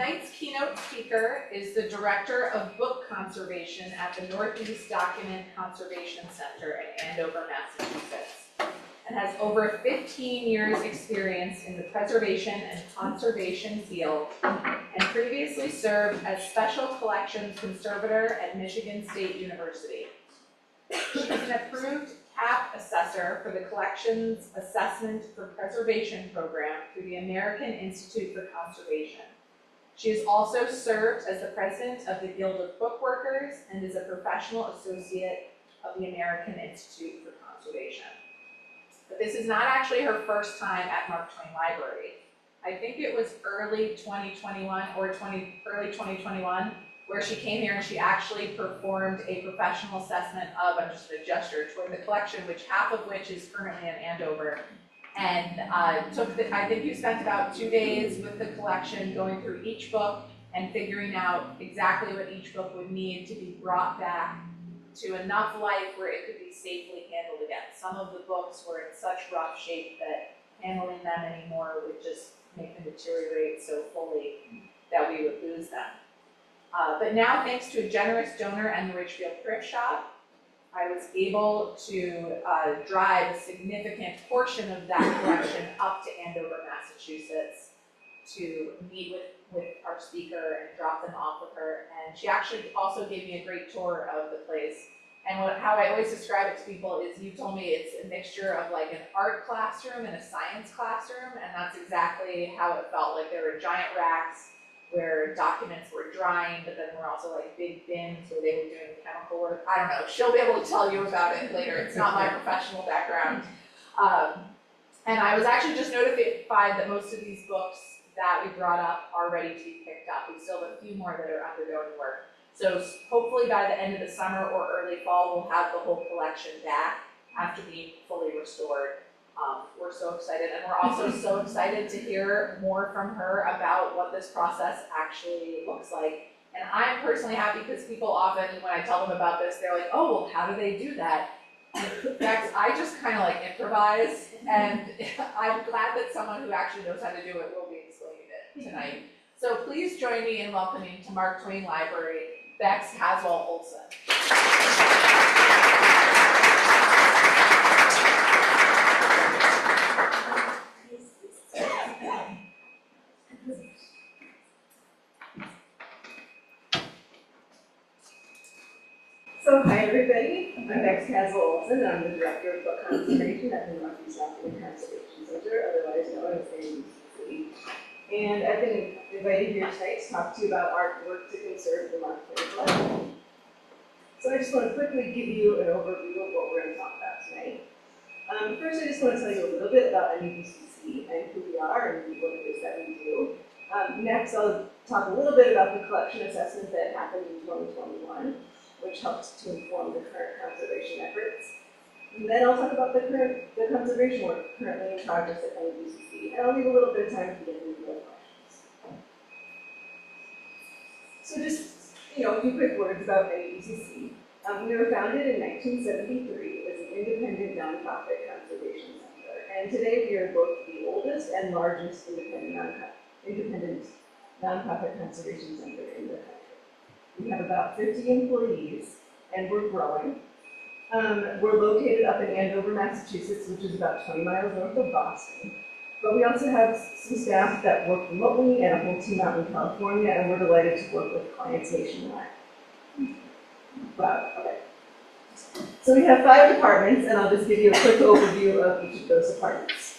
Tonight's keynote speaker is the Director of Book Conservation at the Norteast Document Conservation Center in Andover, Massachusetts, and has over 15 years experience in the preservation and conservation field, and previously served as Special Collections Conservator at Michigan State University. She is an approved CAP Assessor for the Collections Assessment for Preservation program through the American Institute for Conservation. She has also served as the president of the Guild of Bookworkers and is a professional associate of the American Institute for Conservation. But this is not actually her first time at Mark Twain Library. I think it was early 2021 or early 2021 where she came here and she actually performed a professional assessment of, I'm just going to gesture toward the collection, which half of which is currently in Andover. And I think you spent about 2 days with the collection going through each book and figuring out exactly what each book would need to be brought back to enough life where it could be safely handled again. Some of the books were in such rough shape that handling them anymore would just make them deteriorate so fully that we would lose them. But now, thanks to a generous donor and the Richfield Thrift Shop, I was able to drive a significant portion of that collection up to Andover, Massachusetts to meet with our speaker and drop them off with her. And she actually also gave me a great tour of the place. And how I always describe it to people is, you told me it's a mixture of like an art classroom and a science classroom, and that's exactly how it felt. Like there were giant racks where documents were drying, but then there were also like big bins where they were doing chemical work. I don't know, she'll be able to tell you about it later. It's not my professional background. And I was actually just notified that most of these books that we brought up are ready to be picked up. We still have a few more that are undergoing work. So hopefully by the end of the summer or early fall, we'll have the whole collection back after being fully restored. We're so excited, and we're also so excited to hear more from her about what this process actually looks like. And I'm personally happy because people often, when I tell them about this, they're like, oh, well, how do they do that? In fact, I just kind of like improvise, and I'm glad that someone who actually knows how to do it will be explaining it tonight. So please join me in welcoming to Mark Twain Library, Bexx Caswell-Olson. So hi everybody, I'm Bexx Caswell-Olson, and I'm the Director of Book Conservation at the Norteast Document Conservation Center, otherwise known as NEDCC. And I've been invited here tonight to talk to you about our work to conserve the Mark Twain collection. So I just want to quickly give you an overview of what we're going to talk about tonight. First, I just want to tell you a little bit about NEDCC and who we are and what it is that we do. Next, I'll talk a little bit about the collection assessment that happened in 2021. Which helps to inform the current conservation efforts. And then I'll talk about the conservation work currently in progress at NEDCC, and I'll leave a little bit of time to get into your questions. So just, a few quick words about NEDCC. We were founded in 1973 as an independent nonprofit conservation center, and today we are both the oldest and largest independent nonprofit conservation center in the country. We have about 50 employees, and we're growing. We're located up in Andover, Massachusetts, which is about 20 miles north of Boston. But we also have some staff that work remotely and a whole team out in California, and we're delighted to work with clients nationwide. Wow, okay. So we have 5 departments, and I'll just give you a quick overview of each of those departments.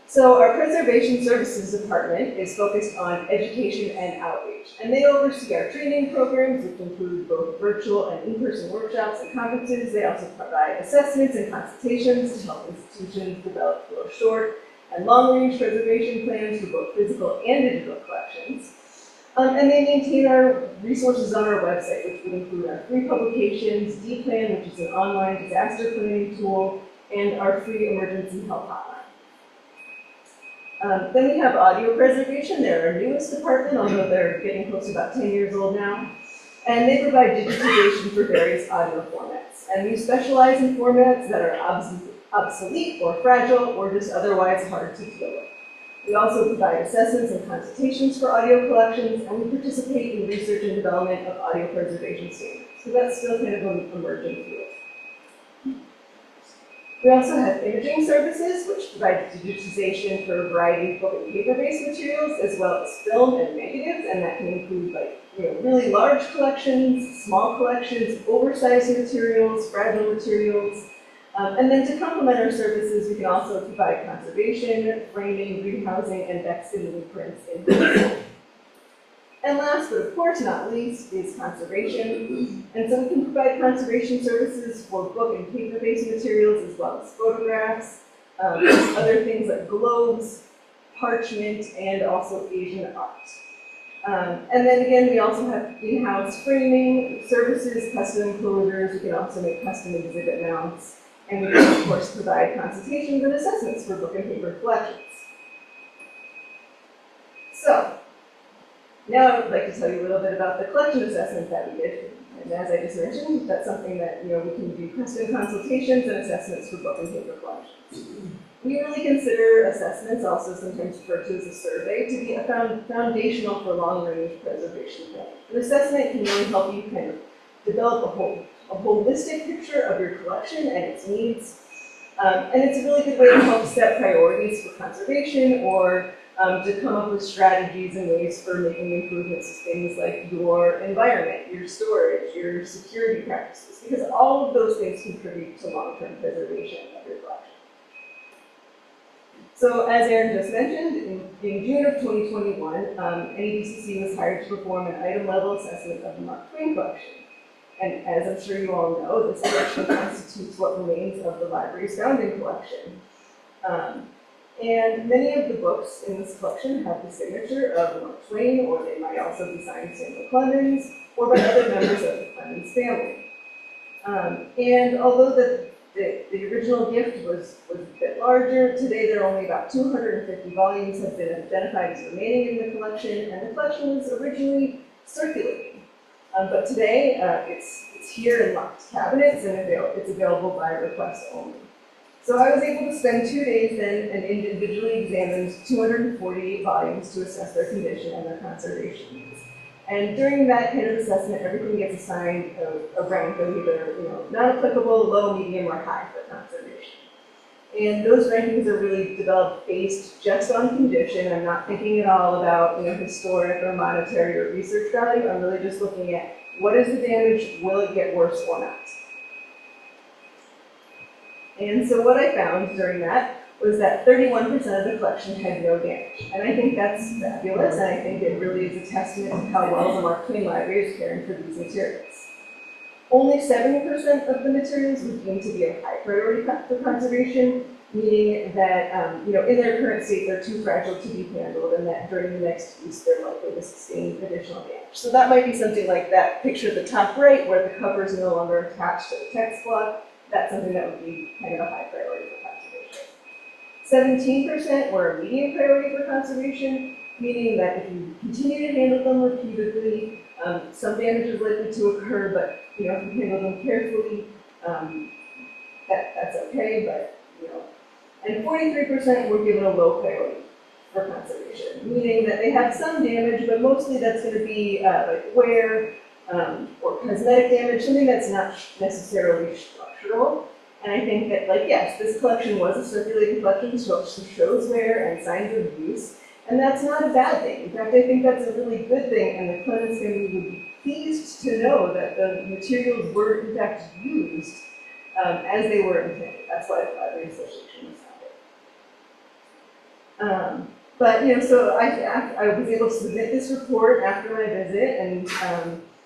So our Preservation Services Department is focused on education and outreach, and they oversee our training programs, which include both virtual and in-person workshops and conferences. They also provide assessments and consultations to help institutions develop both short and long-range preservation plans for both physical and digital collections. And they maintain our resources on our website, which would include our free publications, D-Plan, which is an online disaster planning tool, and our free emergency help hotline. Then we have audio preservation. They're our newest department, although they're getting close to about 10 years old now. And they provide digitization for various audio formats. And we specialize in formats that are obsolete or fragile or just otherwise hard to deal with. We also provide assessments and consultations for audio collections, and we participate in research and development of audio preservation standards. So that's still kind of an emerging field. We also have imaging services, which provide digitization for a variety of book and paper-based materials, as well as film and negatives, and that can include really large collections, small collections, oversized materials, fragile materials. And then to complement our services, we can also provide conservation, framing, greenhousing, and Bexx prints in pencil. And last, but of course not least, is conservation. And so we can provide conservation services for book and paper-based materials, as well as photographs, other things like globes, parchment, and also Asian art. And then again, we also have in-house framing services, custom enclosures. We can also make custom exhibit mounts. And we can, of course, provide consultations and assessments for book and paper collections. So, now I would like to tell you a little bit about the collection assessment that we did. And as I just mentioned, that's something that we can do custom consultations and assessments for book and paper collections. We really consider assessments, also sometimes referred to as a survey, to be a foundational for long-range preservation planning. An assessment can really help you kind of develop a holistic picture of your collection and its needs. And it's a really good way to help set priorities for conservation or to come up with strategies and ways for making improvements to things like your environment, your storage, your security practices, because all of those things contribute to long-term preservation of your collection. So as Erin just mentioned, in June of 2021, NEDCC was hired to perform an item-level assessment of the Mark Twain collection. And as I'm sure you all know, this collection constitutes what remains of the library's founding collection. And many of the books in this collection have the signature of Mark Twain, or they might also be signed Samuel Clemens, or by other members of the Clemens family. And although the original gift was a bit larger, today there are only about 250 volumes have been identified as remaining in the collection, and the collection was originally circulating. But today, it's here in locked cabinets, and it's available by request only. So I was able to spend 2 days then and individually examined 248 volumes to assess their condition and their conservation needs. And during that kind of assessment, everything gets assigned a rank of either not applicable, low, medium, or high for conservation. And those rankings are really developed based just on condition. I'm not thinking at all about historic or monetary or research value. I'm really just looking at what is the damage, will it get worse or not? And so what I found during that was that 31% of the collection had no damage. And I think that's fabulous, and I think it really is a testament to how well the Mark Twain Library is caring for these materials. Only 70% of the materials were deemed to be of high priority for conservation, meaning that in their current state they're too fragile to be handled, and that during the next use they're likely to sustain additional damage. So that might be something like that picture at the top right, where the cover is no longer attached to the text block. That's something that would be kind of a high priority for conservation. 17% were a medium priority for conservation, meaning that if you continue to handle them repeatedly, some damage is likely to occur, but if you handle them carefully, that's okay. But and 43% were given a low priority for conservation, meaning that they have some damage, but mostly that's going to be like wear or cosmetic damage, something that's not necessarily structural. And I think that, yes, this collection was a circulating collection, so it shows wear and signs of use, and that's not a bad thing. In fact, I think that's a really good thing, and the Clemens family would be pleased to know that the materials were, in fact, used as they were intended. That's why the Library Association was founded. But, so I was able to submit this report after my visit, and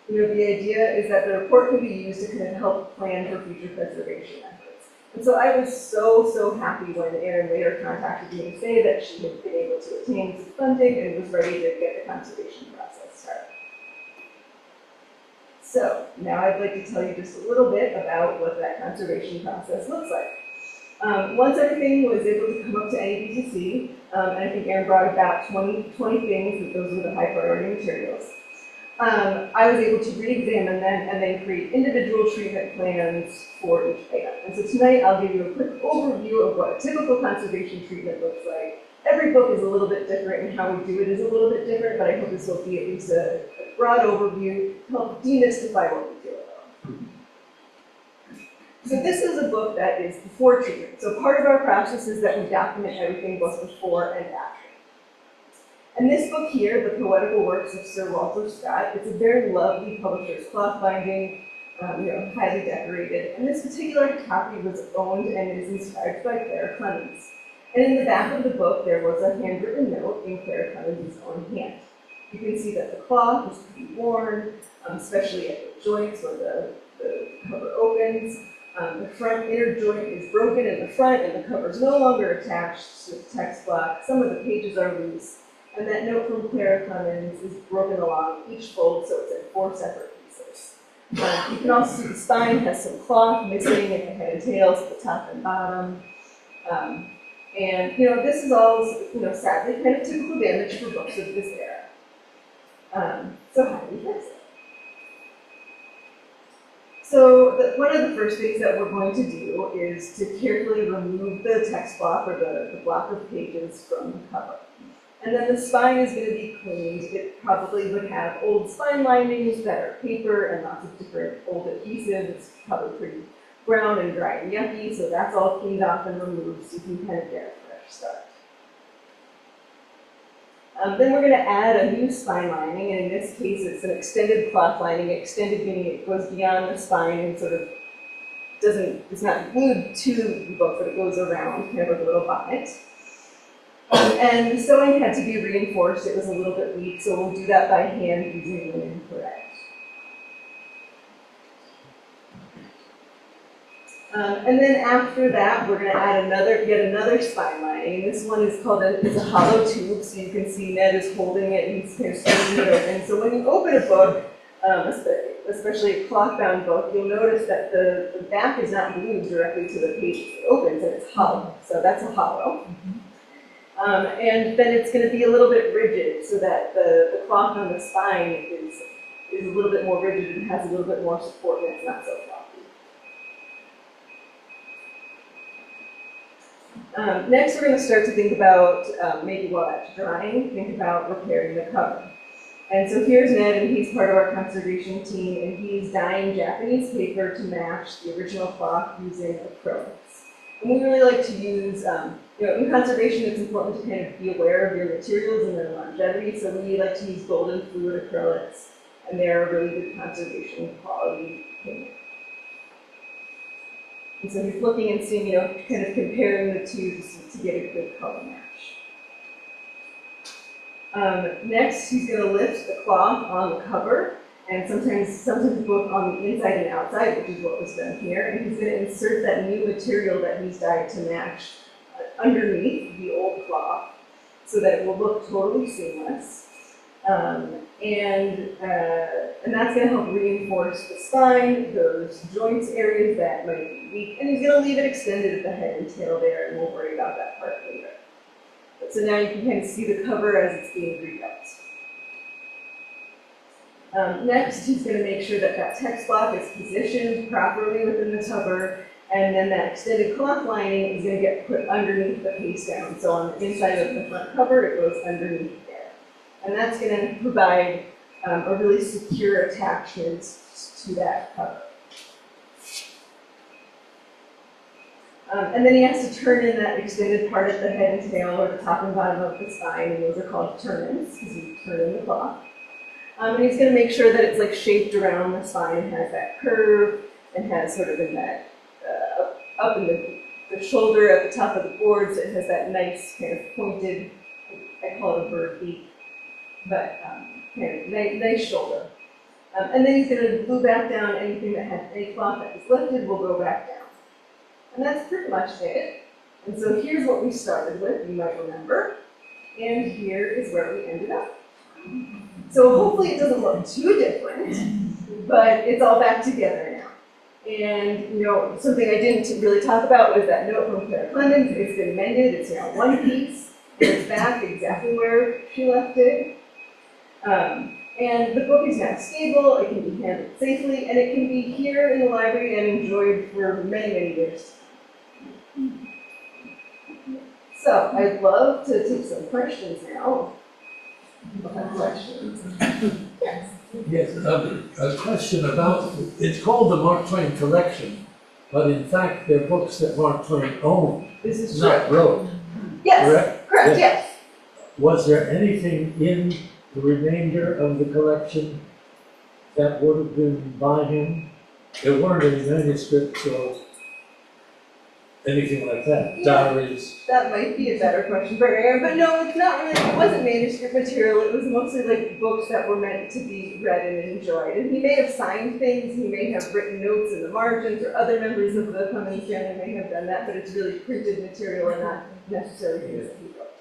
the idea is that the report can be used to kind of help plan for future preservation efforts. And so I was so happy when Erin later contacted me to say that she had been able to obtain some funding and was ready to get the conservation process started. So now I'd like to tell you just a little bit about what that conservation process looks like. Once everything was able to come up to NEDCC, and I think Erin brought about 20 things, that those were the high priority materials. I was able to re-examine them and then create individual treatment plans for each item. And so tonight I'll give you a quick overview of what a typical conservation treatment looks like, every book is a little bit different and how we do it is a little bit different, but I hope this will be at least a broad overview to help demystify what we do about. So this is a book that is before treatment. So part of our process is that we document everything both before and after. And this book here, The Poetical Works of Sir Walter Scott, it's a very lovely publisher's cloth binding, highly decorated. And this particular copy was owned and is inscribed by Clara Clemens. And in the back of the book, there was a handwritten note in Clara Clemens' own hand. You can see that the cloth is pretty worn, especially at the joints where the cover opens. The front inner joint is broken in the front, and the cover is no longer attached to the text block. Some of the pages are loose. And that note from Clara Clemens is broken along each fold, so it's in 4 separate pieces. You can also see the spine has some cloth missing in the head and tails at the top and bottom. And this is all, sadly kind of typical damage for books of this era. So how do we fix it? So one of the first things that we're going to do is to carefully remove the text block or the block of pages from the cover. And then the spine is going to be cleaned. It probably would have old spine linings that are paper and lots of different old adhesive. It's probably pretty brown and dry and yucky, so that's all cleaned off and removed so you can kind of get a fresh start. Then we're going to add a new spine lining, and in this case it's an extended cloth lining. Extended meaning it goes beyond the spine and sort of it's not glued to the book, but it goes around, kind of like a little bonnet. And the sewing had to be reinforced. It was a little bit weak, so we'll do that by hand using linen thread. And then after that, we're going to add yet another spine lining. This one is called it's a hollow tube, so you can see Ned is holding it and he's kind of squeezing it open. So when you open a book, especially a cloth-bound book, you'll notice that the back is not glued directly to the page. It opens and it's hollow, so that's a hollow. And then it's going to be a little bit rigid, so that the cloth on the spine is a little bit more rigid and has a little bit more support, and it's not so floppy. Next, we're going to start to think about, maybe while that's drying, think about repairing the cover. And so here's Ned, and he's part of our conservation team, and he's dyeing Japanese paper to match the original cloth using acrylics. And we really like to use, in conservation, it's important to kind of be aware of your materials and their longevity, so we like to use golden fluid acrylics, and they're a really good conservation quality pigment. And so he's looking and seeing, kind of comparing the two to get a good color match. Next, he's going to lift the cloth on the cover, and sometimes both on the inside and outside, which is what was done here. And he's going to insert that new material that he's dyed to match underneath the old cloth, so that it will look totally seamless. And that's going to help reinforce the spine, those joints areas that might be weak. And he's going to leave it extended at the head and tail there, and we'll worry about that part later. So now you can kind of see the cover as it's being rebuilt. Next, he's going to make sure that that text block is positioned properly within the cover, and then that extended cloth lining is going to get put underneath the paste down. So on the inside of the front cover, it goes underneath there. And that's going to provide a really secure attachment to that cover. And then he has to turn in that extended part at the head and tail, or the top and bottom of the spine, and those are called turn-ins, because you turn in the cloth. And he's going to make sure that it's like shaped around the spine and has that curve, and has sort of in that, up in the shoulder at the top of the board, so it has that nice kind of pointed, I call it a bird beak, but kind of nice shoulder. And then he's going to glue back down anything that has any cloth that is lifted will go back down. And that's pretty much it. And so here's what we started with, you might remember. And here is where we ended up. So hopefully it doesn't look too different, but it's all back together now. And something I didn't really talk about was that note from Clara Clemens. It's been mended, it's now one piece, and it's back exactly where she left it. And the book is now stable, it can be handled safely, and it can be here in the library and enjoyed for many, many years. So I'd love to take some questions now. Questions? Yes. Yes, a question about, it's called the Mark Twain Collection, but in fact, they're books that Mark Twain owned, This is not true. wrote. Yes, Correct? correct, yes. Was there anything in the remainder of the collection that would have been by him? There weren't any manuscripts or anything like that, diaries? That might be a better question for Aaron, but no, it's not really, it wasn't manuscript material, it was mostly like books that were meant to be read and enjoyed. And he may have signed things, he may have written notes in the margins, or other members of the Cummings family may have done that, but it's really printed material and not necessarily things that he wrote.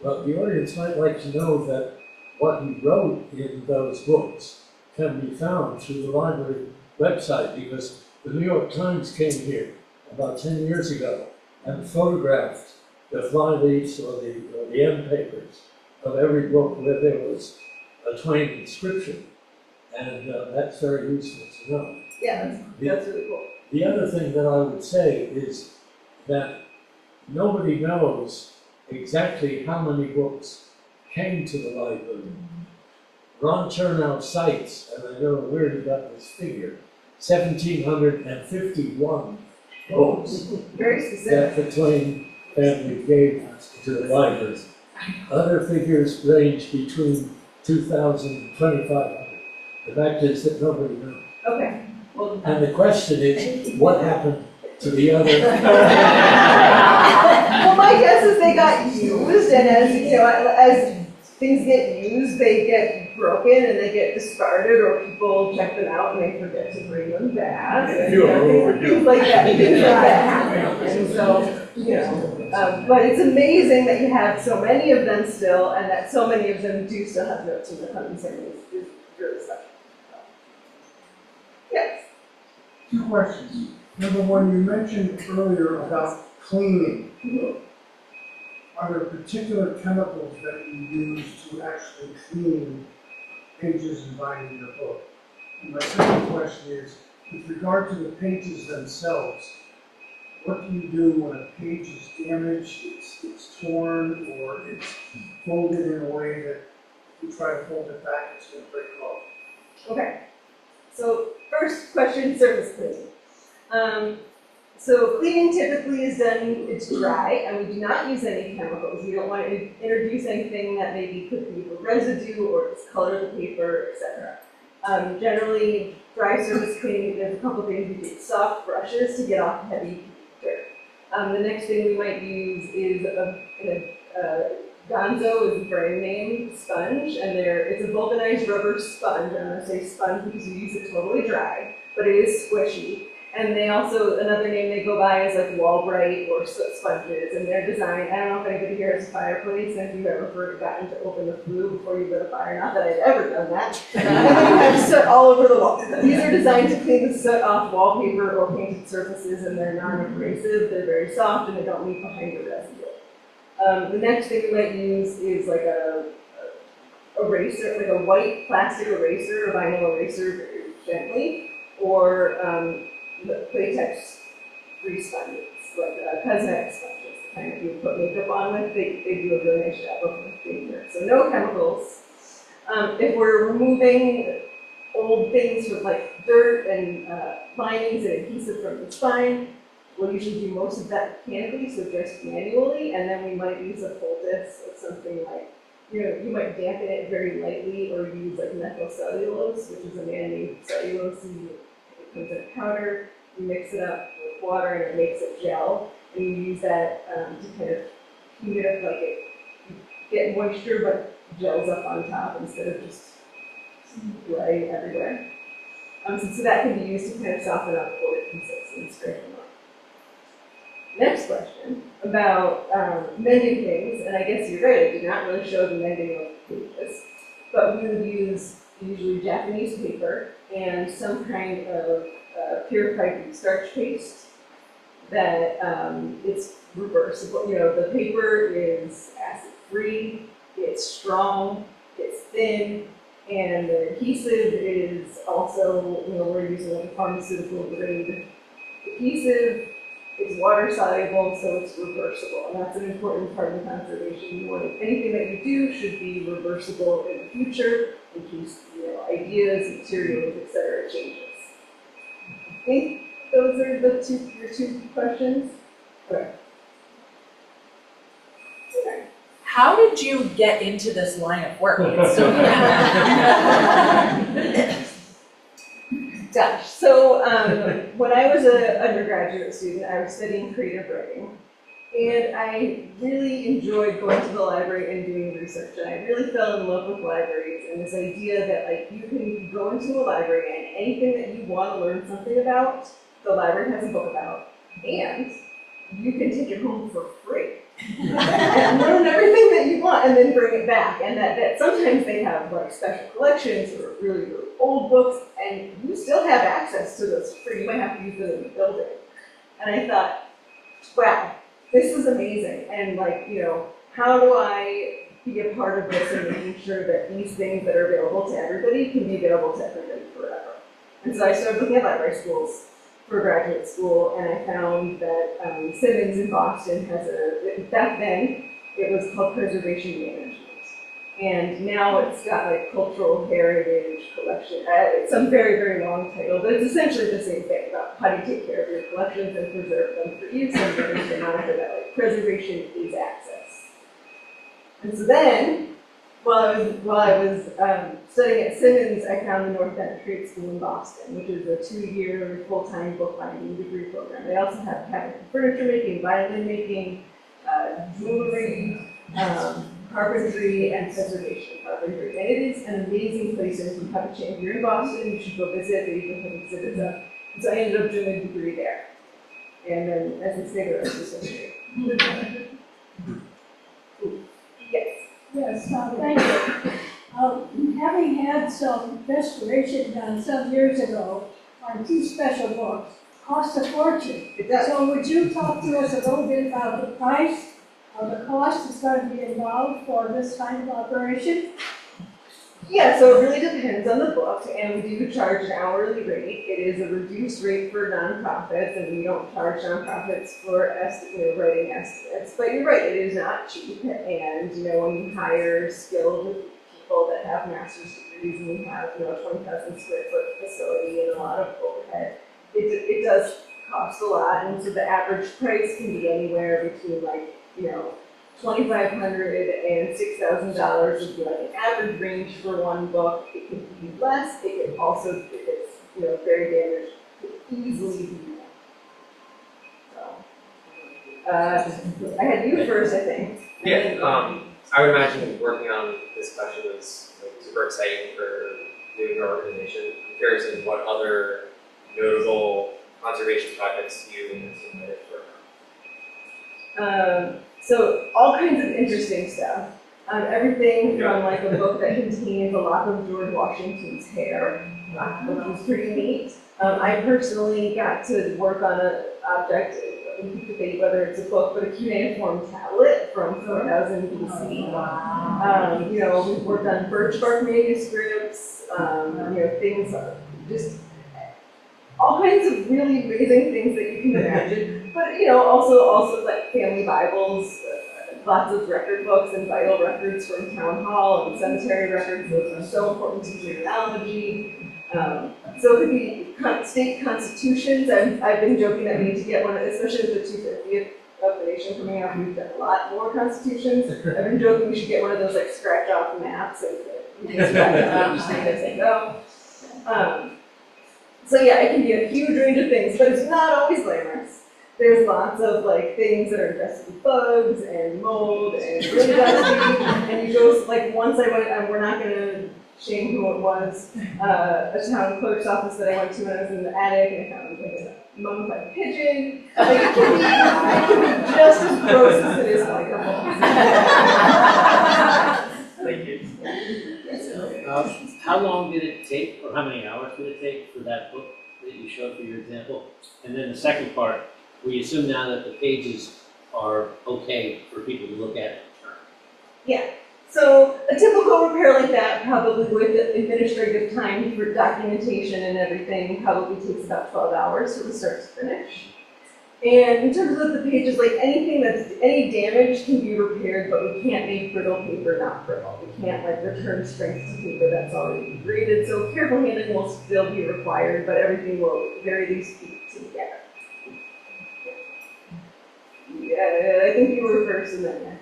Well, the audience might like to know that what he wrote in those books can be found through the library website, because the New York Times came here about 10 years ago and photographed the flyleaves or the end papers of every book where there was a Twain inscription. And that's very useful to know. Yeah, that's really cool. The other thing that I would say is that nobody knows exactly how many books came to the library. Ron Chernow cites, and I don't know where he got this figure, 1,751 books Very specific. that the Twain family gave to the library. Other figures range between 2,000 and 2,500. The fact is that nobody knows. Okay. Well, And the question is, what happened to the other? well, my guess is they got used, and as you know, as things get used, they get broken and they get discarded, or people check them out and they forget to bring them back. And, things like that. Things like that happen. And so, you know, but it's amazing that you have so many of them still, and that so many of them do still have notes in the Cummings family. Is really special. Yes. 2 questions. Number 1, you mentioned earlier about cleaning. Are there particular chemicals that you use to actually clean pages and binding your book? And my second question is, with regard to the pages themselves, what do you do when a page is damaged, it's torn, or it's folded in a way that if you try to fold it back, it's going to break off? Okay. So first question, surface cleaning. So cleaning typically is done, it's dry, and we do not use any chemicals. We don't want to introduce anything that maybe could leave a residue or discolor the paper, etc. Generally, dry surface cleaning, there's a couple things. We get soft brushes to get off heavy dirt. The next thing we might use is Gonzo is the brand name sponge, and it's a vulcanized rubber sponge. I'm going to say sponge because we use it totally dry, but it is squishy. And they also, another name they go by is like wall bright or soot sponges, and they're designed, I don't know if anybody here has a fireplace, and if you've ever forgotten to open the flue before you lit a fire, not that I've ever done that, and then you have soot all over the wall. These are designed to clean the soot off wallpaper or painted surfaces, and they're non-abrasive, they're very soft, and they don't leave behind a residue. The next thing we might use is like a eraser, like a white plastic eraser, or vinyl eraser, very gently, or the latex-free sponges, like cosmetic sponges, the kind that you put makeup on with. They do a really nice job of cleaning it. So no chemicals. If we're removing old things with like dirt and linings and adhesive from the spine, we'll usually do most of that mechanically, so just manually, and then we might use a poultice or something like, you might dampen it very lightly, or use like methyl cellulose, which is a man-made cellulose. It comes in a powder, you mix it up with water, and it makes it gel, and you use that to kind of heat it up, like you get moisture, but gels up on top instead of just dry everywhere. So that can be used to kind of soften up old pieces and scrape them up. Next question about mending things, and I guess you're right, I did not really show the mending of pages, but we would use usually Japanese paper and some kind of purified starch paste that it's reversible. The paper is acid-free, it's strong, it's thin, and the adhesive is also, we're using like a pharmaceutical grade adhesive. It's water soluble, so it's reversible, and that's an important part of conservation. You want anything that you do should be reversible in the future in case ideas, materials, etc. changes. I think those are your two questions. Okay. How did you get into this line of work? It's so Gosh, so when I was an undergraduate student, I was studying creative writing, and I really enjoyed going to the library and doing research, and I really fell in love with libraries and this idea that like you can go into a library and anything that you want to learn something about, the library has a book about, and you can take it home for free. And learn everything that you want and then bring it back. And that sometimes they have like special collections or really, really old books, and you still have access to those for free. You might have to use them in the building. And I thought, wow, this is amazing. And like, how do I be a part of this and making sure that these things that are available to everybody can be available to everybody forever? And so I started looking at library schools for graduate school, and I found that Simmons in Boston has back then it was called preservation management, and now it's got like cultural heritage collection. It's some very, very long title, but it's essentially the same thing about how do you take care of your collections and preserve them for use, and there's the moniker that like preservation is access. And so then, while I was studying at Simmons, I found the North Bennet Street School in Boston, which is a 2-year full-time bookbinding degree program. They also have cabinet furniture making, violin making, jewelry, carpentry, and preservation carpentry. And it is an amazing place, and if you have a chance, if you're in Boston, you should go visit. They even have exhibits up. And so I ended up doing a degree there. And then, as I say, the rest is history. Yes. Yes, thank you. Having had some restoration done some years ago on 2 special books, cost a fortune. It does. So would you talk to us a little bit about the price of the cost that's going to be involved for this kind of operation? Yeah, so it really depends on the book, and we do charge an hourly rate. It is a reduced rate for nonprofits, and we don't charge nonprofits for writing estimates. But you're right, it is not cheap. And when you hire skilled people that have master's degrees, and we have 20,000 square foot facility and a lot of overhead, it does cost a lot. And so the average price can be anywhere between $2,500 and $6,000 would be like an average range for one book. It could be less. It could also, if it's very damaged, could easily be more. So, I had you first, I think. Yeah, I would imagine working on this question was super exciting for you and your organization. I'm curious in what other notable conservation projects you and the team did for. So all kinds of interesting stuff. Everything from like a book that contains a lock of George Washington's hair, which was pretty neat. I personally got to work on an object, you can debate whether it's a book, but a cuneiform tablet from 4000 BC. Wow. We've worked on birch bark manuscripts, things, just all kinds of really amazing things that you can imagine. But also like family Bibles, lots of record books and vital records from town hall and cemetery records. Those are so important to genealogy. So it could be state constitutions. I've been joking that we need to get one, especially with the 250th of the nation coming up. We've done a lot more constitutions. I've been joking we should get one of those like scratch off maps and you can scratch off each state as they go. So yeah, it can be a huge range of things, but it's not always glamorous. There's lots of like things that are infested with bugs and mold and really dusty. And you go once I went, and we're not going to shame who it was, a town clerk's office that I went to when I was in the attic, and I found like a mummified pigeon. Like it can be just as gross as it is likable. Thank you. How long did it take, or how many hours did it take for that book that you showed for your example? And then the second part, we assume now that the pages are okay for people to look at. Yeah. So a typical repair like that, probably with administrative time for documentation and everything, probably takes about 12 hours from start to finish. And in terms of the pages, like anything any damage can be repaired, but we can't make brittle paper not brittle. We can't like return strength to paper that's already degraded. So careful handling will still be required, but everything will at the very least be together. Yeah, I think you were first and then.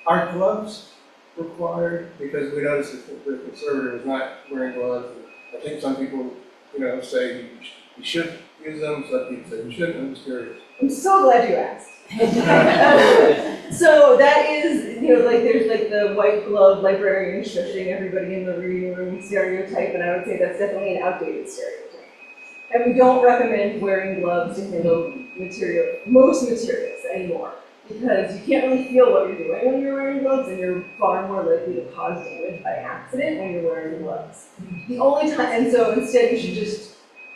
Are gloves required? Because we noticed that the conservator is not wearing gloves. I think some people, say you should use them, some people say you shouldn't. I'm just curious. I'm so glad you asked. So that is, like there's like the white glove librarian shushing everybody in the reading room stereotype, and I would say that's definitely an outdated stereotype. And we don't recommend wearing gloves to handle most materials anymore, because you can't really feel what you're doing when you're wearing gloves, and you're far more likely to cause damage by accident when you're wearing gloves. The only time, and so instead you should just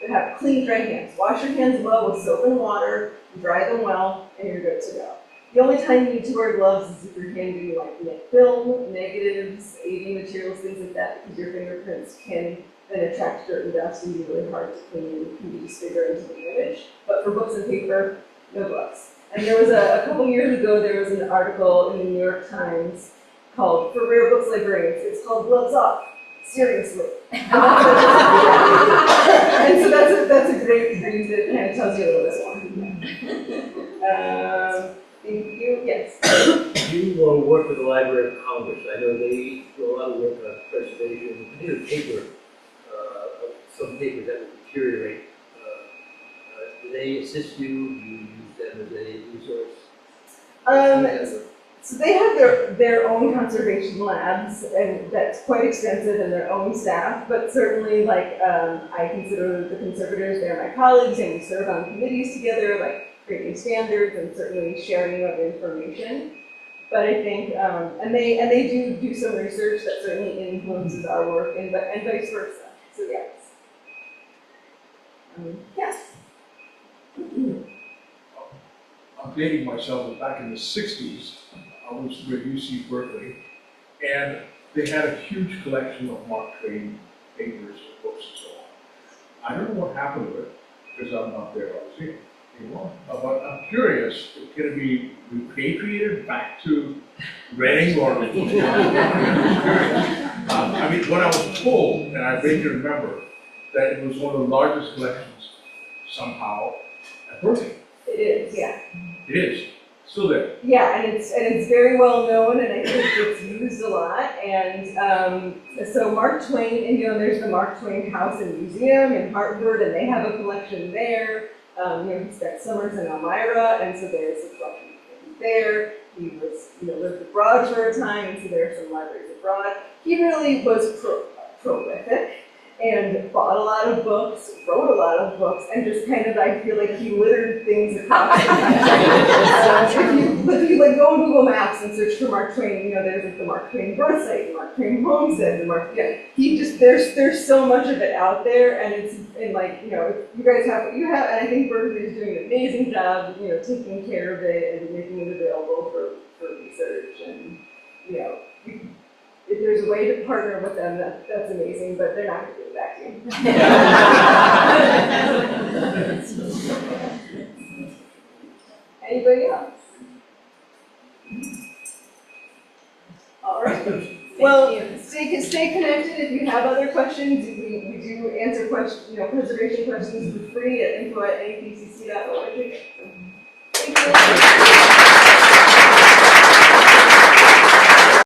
have clean, dry hands. Wash your hands well with soap and water, dry them well, and you're good to go. The only time you need to wear gloves is if you're handling like film, negatives, AV materials, things like that, because your fingerprints can then attract dirt and dust and be really hard to clean and can be disfiguring to the image. But for books and paper, no gloves. And there was a couple years ago, there was an article in the New York Times called, "For Rare Books Librarians," it's called "Gloves Off, Seriously." And so that's a great read that kind of tells you a little bit more. Thank you, yes. You work with the Library of Congress. I know they do a lot of work on preservation, particularly paper, of some papers that would deteriorate. Do they assist you? Do you use them as a resource? So they have their own conservation labs, and that's quite extensive, and their own staff, but certainly I consider the conservators, they're my colleagues, and we serve on committees together, creating standards and certainly sharing of information. But I think, and they do some research that certainly influences our work, and vice versa. So yes. Yes. I'm dating myself, but back in the 60s, I was with UC Berkeley, and they had a huge collection of Mark Twain papers, books, and so on. I don't know what happened to it, because I'm not there, obviously, anymore. But I'm curious, can it be repatriated back to Reading or? I'm curious. I mean, what I was told, and I vaguely remember, that it was one of the largest collections somehow at Berkeley. It is, yeah. It is. Still there. Yeah, and it's very well known, and I think it's used a lot. And so Mark Twain, and there's the Mark Twain House and Museum in Hartford, and they have a collection there. He spent summers in Elmira, and so there's a collection there. He was, lived abroad for a time, and so there are some libraries abroad. He really was prolific and bought a lot of books, wrote a lot of books, and just kind of, I feel like he littered things across the country. If you go on Google Maps and search for Mark Twain, there's the Mark Twain birth site, the Mark Twain homestead, there's so much of it out there, and you guys have, and I think Berkeley is doing an amazing job, taking care of it and making it available for research, and, if there's a way to partner with them, that's amazing, but they're not going to give it back to you. Anybody else? All right. Well, stay connected. If you have other questions, we do answer preservation questions for free at info@nedcc.org. Thank you.